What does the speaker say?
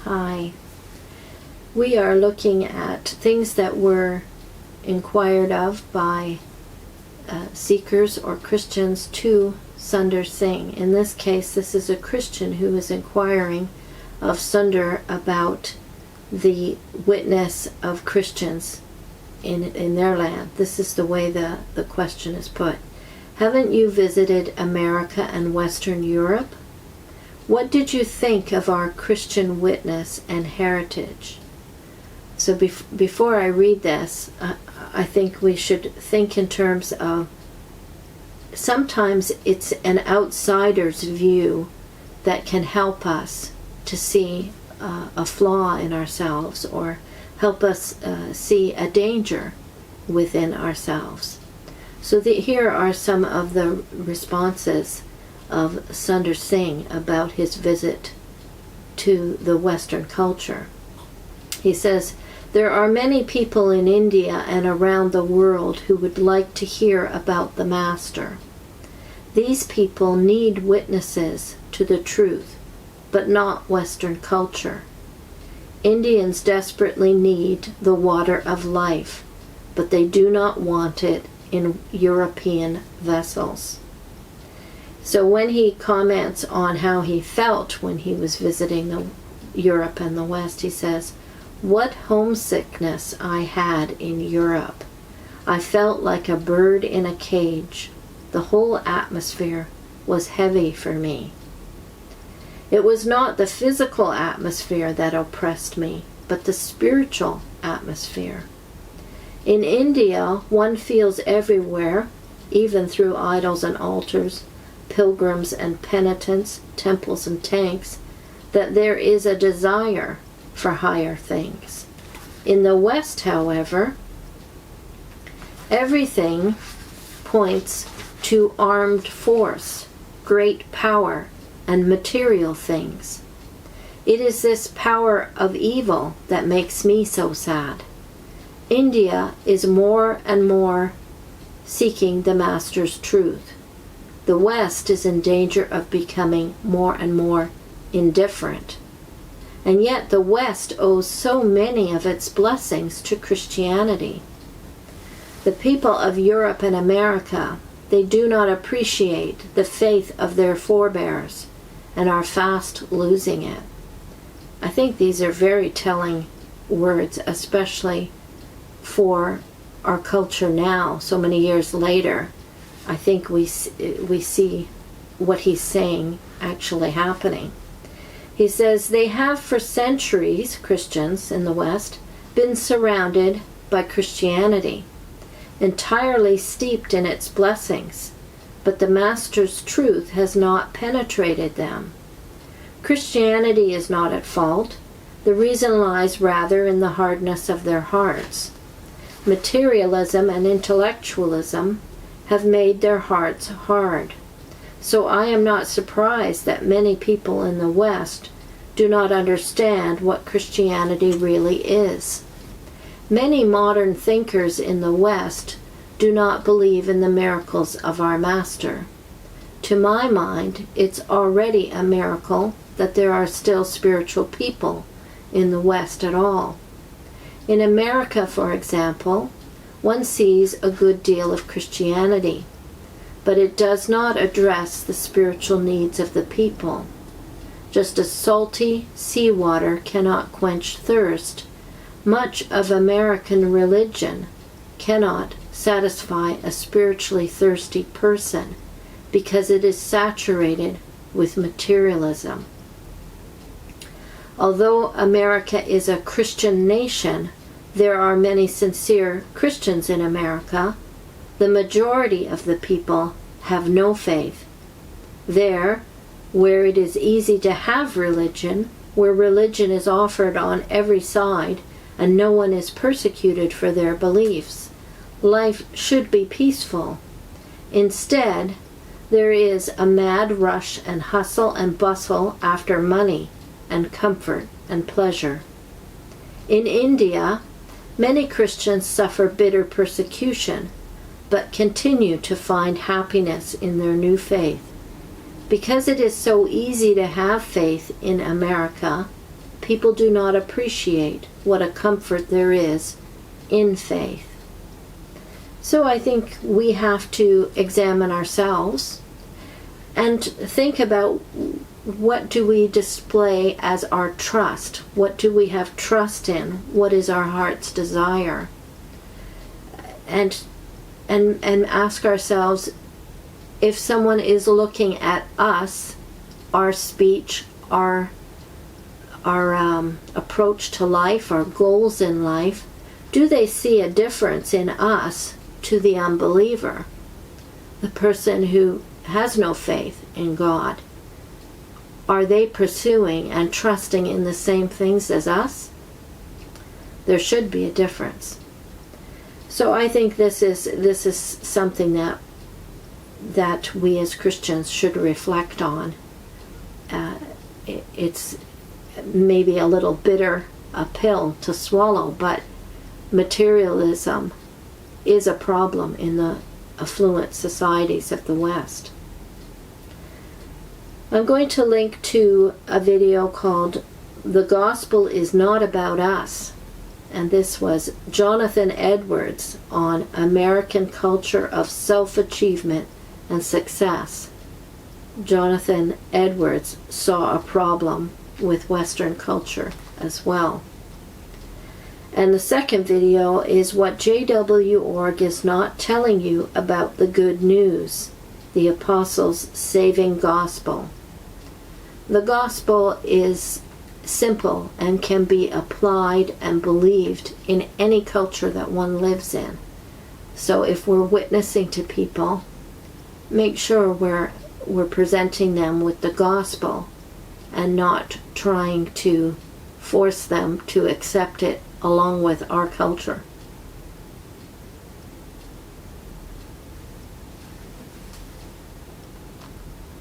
Hi. We are looking at things that were inquired of by seekers or Christians to Sundar Singh. In this case, this is a Christian who is inquiring of Sundar about the witness of Christians in their land. This is the way the question is put. Haven't you visited America and Western Europe? What did you think of our Christian witness and heritage? So before I read this, I think we should think in terms of sometimes it's an outsider's view that can help us to see a flaw in ourselves or help us see a danger within ourselves. So here are some of the responses of Sundar Singh about his visit to the Western culture. He says, "There are many people in India and around the world who would like to hear about the Master. These people need witnesses to the truth, but not Western culture. Indians desperately need the water of life, but they do not want it in European vessels." So when he comments on how he felt when he was visiting Europe and the West, he says, "What homesickness I had in Europe. I felt like a bird in a cage. The whole atmosphere was heavy for me. It was not the physical atmosphere that oppressed me, but the spiritual atmosphere. In India, one feels everywhere, even through idols and altars, pilgrims and penitents, temples and tanks, that there is a desire for higher things. In the West, however, everything points to armed force, great power, and material things. It is this power of evil that makes me so sad. India is more and more seeking the Master's truth. The West is in danger of becoming more and more indifferent. And yet the West owes so many of its blessings to Christianity. The people of Europe and America, they do not appreciate the faith of their forebears and are fast losing it." I think these are very telling words, especially for our culture now, so many years later. I think we see what he's saying actually happening. He says, "They have for centuries, Christians in the West, been surrounded by Christianity, entirely steeped in its blessings, but the Master's truth has not penetrated them. Christianity is not at fault. The reason lies rather in the hardness of their hearts. Materialism and intellectualism have made their hearts hard. So I am not surprised that many people in the West do not understand what Christianity really is. Many modern thinkers in the West do not believe in the miracles of our Master. To my mind, it's already a miracle that there are still spiritual people in the West at all. In America, for example, one sees a good deal of Christianity, but it does not address the spiritual needs of the people. Just as salty seawater cannot quench thirst, much of American religion cannot satisfy a spiritually thirsty person because it is saturated with materialism. Although America is a Christian nation, there are many sincere Christians in America. The majority of the people have no faith. There, where it is easy to have religion, where religion is offered on every side, and no one is persecuted for their beliefs, life should be peaceful. Instead, there is a mad rush and hustle and bustle after money and comfort and pleasure. In India, many Christians suffer bitter persecution, but continue to find happiness in their new faith. Because it is so easy to have faith in America, people do not appreciate what a comfort there is in faith. So I think we have to examine ourselves and think about, what do we display as our trust? What do we have trust in? What is our heart's desire? And ask ourselves, if someone is looking at us, our speech, our approach to life, our goals in life, do they see a difference in us to the unbeliever, the person who has no faith in God? Are they pursuing and trusting in the same things as us? There should be a difference. So I think this is something that we as Christians should reflect on. It's maybe a little bitter a pill to swallow, but materialism is a problem in the affluent societies of the West. I'm going to link to a video called "The Gospel is Not About Us," and this was Jonathan Edwards on American culture of self-achievement and success. Jonathan Edwards saw a problem with Western culture as well. And the second video is what JW Org is not telling you about the good news, the Apostles' saving gospel. The gospel is simple and can be applied and believed in any culture that one lives in. So if we're witnessing to people, make sure we're presenting them with the gospel and not trying to force them to accept it along with our culture.